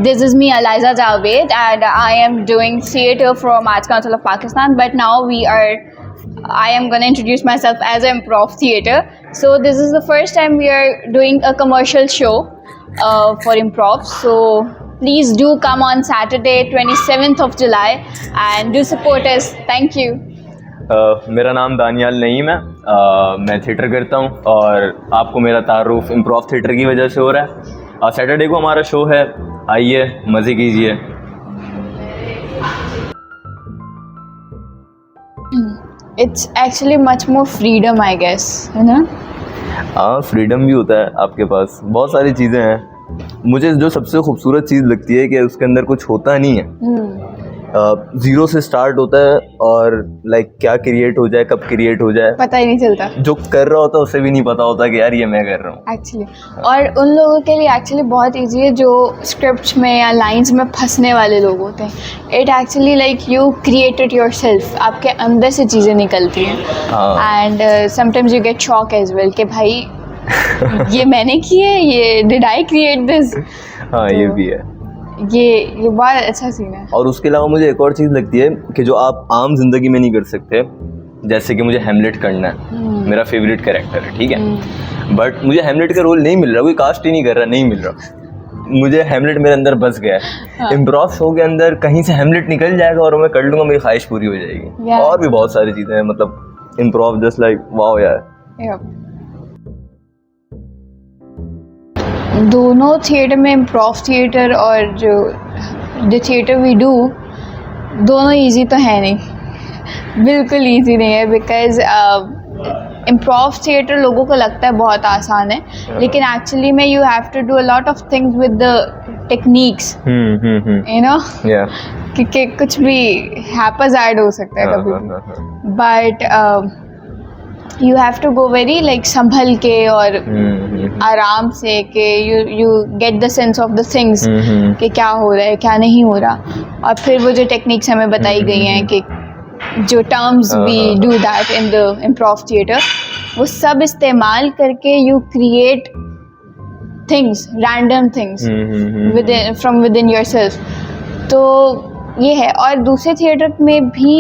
This is me, Eliza Javed, and I am doing theatre from Arts Council of Pakistan. But now I am going to introduce myself as improv theatre. So this is the first time we are doing a commercial show for improv. So please do come on Saturday, 27th of July, and do support us. Thank you. मेरा नाम दानियाल नईम है। मैं theatre करता हूँ और आपको मेरा तारुफ इम्प्रोव थिएटर की वजह से हो रहा है। सैटरडे को हमारा शो है, आइए मज़े कीजिए। It's actually much more freedom, I guess, you know? हाँ, फ्रीडम भी होता है आपके पास, बहुत सारी चीज़ें हैं। मुझे जो सबसे खूबसूरत चीज़ लगती है कि उसके अंदर कुछ होता नहीं है। ज़ीरो से स्टार्ट होता है और लाइक क्या क्रिएट हो जाए, कब क्रिएट हो जाए पता ही नहीं चलता। जो कर रहा होता है उसे भी नहीं पता होता कि यार ये मैं कर रहा हूँ एक्चुअली। और उन लोगों के लिए एक्चुअली बहुत ईजी है जो स्क्रिप्ट में या लाइंस में फंसने वाले लोग होते हैं। It actually like you created yourself, आपके अंदर से चीज़ें निकलती हैं। And sometimes you get shock as well कि भाई ये मैंने की है, ये डिड आई क्रिएट दिस। हाँ, ये भी है। ये बहुत अच्छा सीन है। और उसके अलावा मुझे एक और चीज़ लगती है कि जो आप आम जिंदगी में नहीं कर सकते, जैसे कि मुझे हैमलेट करना है, मेरा फेवरेट कैरेक्टर है, ठीक है, बट मुझे हैमलेट का रोल नहीं मिल रहा, कोई कास्ट ही नहीं कर रहा, नहीं मिल रहा, मुझे हैमलेट मेरे अंदर बस गया है। इम्प्रोव शो के अंदर कहीं से हैमलेट निकल जाएगा और मैं कर लूँगा, मेरी ख्वाहिश पूरी हो जाएगी। और भी बहुत सारी चीज़ें हैं, मतलब इम्प्रोव जस्ट लाइक वाओ यार। दोनों थिएटर में, इम्प्रोव थिएटर और जो द थिएटर वी डू, दोनों इजी तो है नहीं, बिल्कुल इजी नहीं है। बिकॉज इम्प्रोव थिएटर लोगों को लगता है बहुत आसान है, लेकिन एक्चुअली में you have to do a lot of things with the techniques, you know, क्योंकि कुछ भी हैप्पीज़ार्ड हो सकता है कभी भी। But you have to go very like संभल के और आराम से कि you get the sense of the things कि क्या हो रहा है, क्या नहीं हो रहा। और फिर वो जो टेक्निक्स हमें बताई गई हैं कि जो terms we do that in the improv theater, वो सब इस्तेमाल करके you create things, random things from within yourself। तो ये है। और दूसरे थिएटर में भी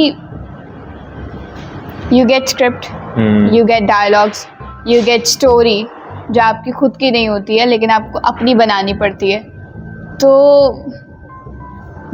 you get script, you get dialogues, you get story जो आपकी खुद की नहीं होती है लेकिन आपको अपनी बनानी पड़ती है। तो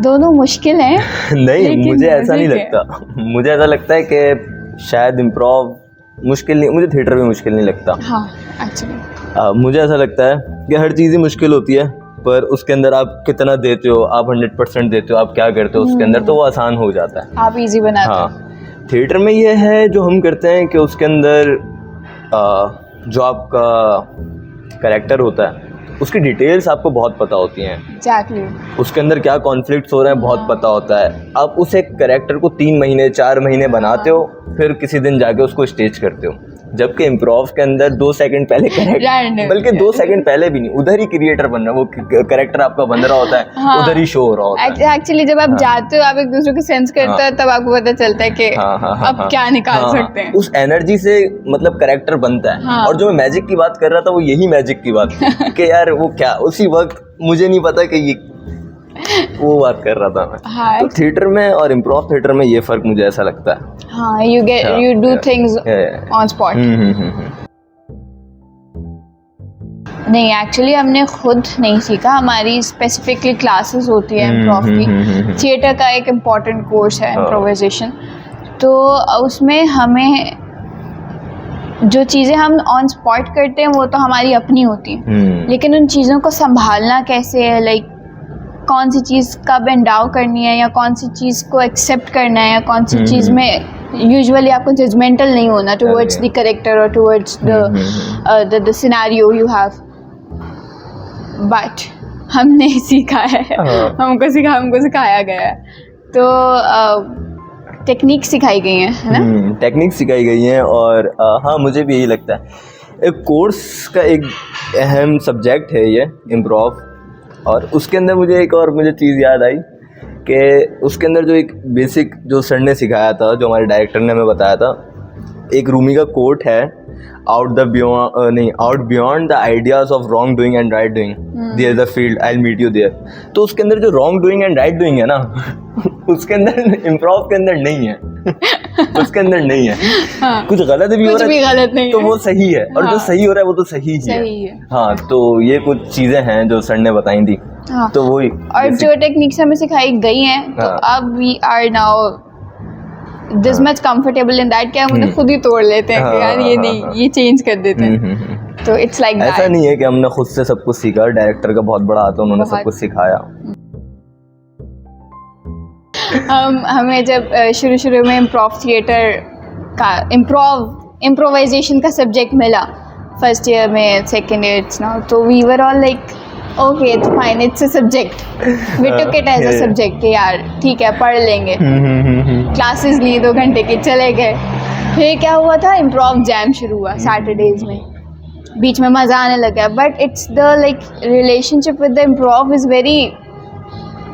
दोनों मुश्किल हैं। नहीं, मुझे ऐसा नहीं लगता। मुझे ऐसा लगता है कि शायद इम्प्रोव मुश्किल नहीं, मुझे थिएटर भी मुश्किल नहीं लगता। हाँ, एक्चुअली मुझे ऐसा लगता है कि हर चीज़ ही मुश्किल होती है, पर उसके अंदर आप कितना देते हो, आप 100% देते हो, आप क्या करते हो उसके अंदर, तो वो आसान हो जाता है, आप इजी बनाते हो। हाँ। थिएटर में ये है जो हम करते हैं कि उसके अंदर जो आपका कैरेक्टर होता है उसकी डिटेल्स आपको बहुत पता होती हैं। Exactly. उसके अंदर क्या कॉन्फ्लिक्ट्स हो रहे हैं बहुत पता होता है। आप उस एक कैरेक्टर को 3 महीने 4 महीने बनाते हो, फिर किसी दिन जाके उसको स्टेज करते हो। जबकि इम्प्रोव के अंदर 2 सेकंड पहले कैरेक्टर, बल्कि 2 सेकंड पहले भी नहीं, उधर ही क्रिएटर बन रहा है, वो कैरेक्टर आपका बन रहा होता है, हाँ, उधर ही शो हो रहा होता है। एक्चुअली जब आप जाते हो, आप एक दूसरे को सेंस करते हो, तब आपको पता चलता है कि अब क्या निकाल सकते हैं। उस एनर्जी से मतलब कैरेक्टर बनता है। और जो मैं मैजिक की बात कर रहा था वो यही मैजिक की बात कि यार वो क्या उसी वक्त मुझे नहीं पता कि ये वो बात कर रहा था मैं। तो थिएटर में और इम्प्रोव थिएटर में ये फर्क मुझे ऐसा लगता है। हाँ, you do things on spot। नहीं, एक्चुअली हमने खुद नहीं सीखा, हमारी स्पेसिफिकली क्लासेस होती है इम्प्रोव की। थिएटर का एक इम्पॉर्टेंट कोर्स है इम्प्रोवाइजेशन, तो उसमें हमें जो चीज़ें हम ऑन स्पॉट करते हैं वो तो हमारी अपनी होती हैं, लेकिन उन चीज़ों को संभालना कैसे है, लाइक कौन सी चीज़ कब एंडाउ करनी है या कौन सी चीज़ को एक्सेप्ट करना है या कौन सी चीज़ में यूजुअली आपको जजमेंटल नहीं होना टुवर्ड्स द कैरेक्टर और towards the scenario you have. But हमने सीखा है, हमको सिखाया गया है, तो टेक्निक सिखाई गई हैं, है ना? टेक्निक सिखाई गई हैं। और हाँ, मुझे भी यही लगता है एक कोर्स का एक अहम सब्जेक्ट है ये इम्प्रोव। और उसके अंदर मुझे चीज़ याद आई कि उसके अंदर जो एक बेसिक जो सर ने सिखाया था, जो हमारे डायरेक्टर ने हमें बताया था, एक रूमी का कोट है out beyond the ideas of wrongdoing and rightdoing there is a field I will meet you there. तो उसके अंदर जो wrongdoing and rightdoing है ना उसके अंदर इम्प्रोव के अंदर नहीं है उसके अंदर नहीं है। हाँ, कुछ गलत भी हो कुछ रहा भी है गलत नहीं तो है। वो सही है, और जो हाँ, सही हो रहा है वो तो सही ही सही है। हाँ, तो ये कुछ चीजें हैं जो सर ने बताई थी। हाँ, तो वही और जो टेक्निक्स हमें सिखाई गई हैं तो हाँ। अब we are now this much comfortable in that कि हम उन्हें खुद ही तोड़ लेते हैं कि यार ये नहीं, ये चेंज कर देते हैं। तो इट्स लाइक ऐसा दैट। नहीं है कि हमने खुद से सब कुछ सीखा, डायरेक्टर का बहुत बड़ा हाथ है, उन्होंने सब बहुत। कुछ सिखाया। हमें जब शुरू में इम्प्रोव थिएटर का इम्प्रोवाइजेशन का सब्जेक्ट मिला फर्स्ट ईयर में, सेकेंड ईयर इट्स नाउ, तो we were all like okay it's fine, it's a subject, we took it as a subject कि यार ठीक है पढ़ लेंगे। क्लासेस ली 2 घंटे की, चले गए। फिर क्या हुआ था, इम्प्रोव जैम शुरू हुआ सैटरडेज में, बीच में मज़ा आने लगा। But it's the like relationship with the improv is very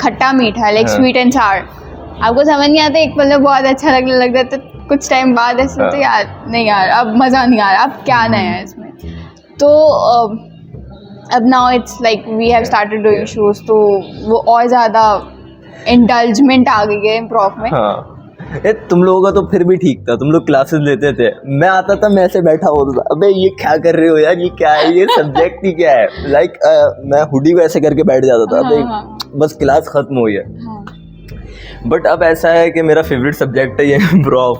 खट्टा मीठा, लाइक स्वीट एंड सार। आपको समझ नहीं आता, एक पल में बहुत अच्छा लगने लग जाता है, तो कुछ टाइम बाद ऐसे होता है यार नहीं यार अब मज़ा नहीं आ रहा, अब क्या नया है इसमें। तो अब now it's like we have started doing shows, तो वो और ज़्यादा इंडल्जमेंट आ गई है इम्प्रोव में। हाँ, ये तुम लोगों का तो फिर भी ठीक था, तुम लोग क्लासेस लेते थे, मैं आता था, मैं ऐसे बैठा होता था, अबे ये क्या कर रहे हो यार, ये क्या है, ये सब्जेक्ट ही क्या है। लाइक मैं हुडी को ऐसे करके बैठ जाता था, अबे बस क्लास खत्म हुई है। बट अब ऐसा है कि मेरा फेवरेट सब्जेक्ट है ये इम्प्रोव।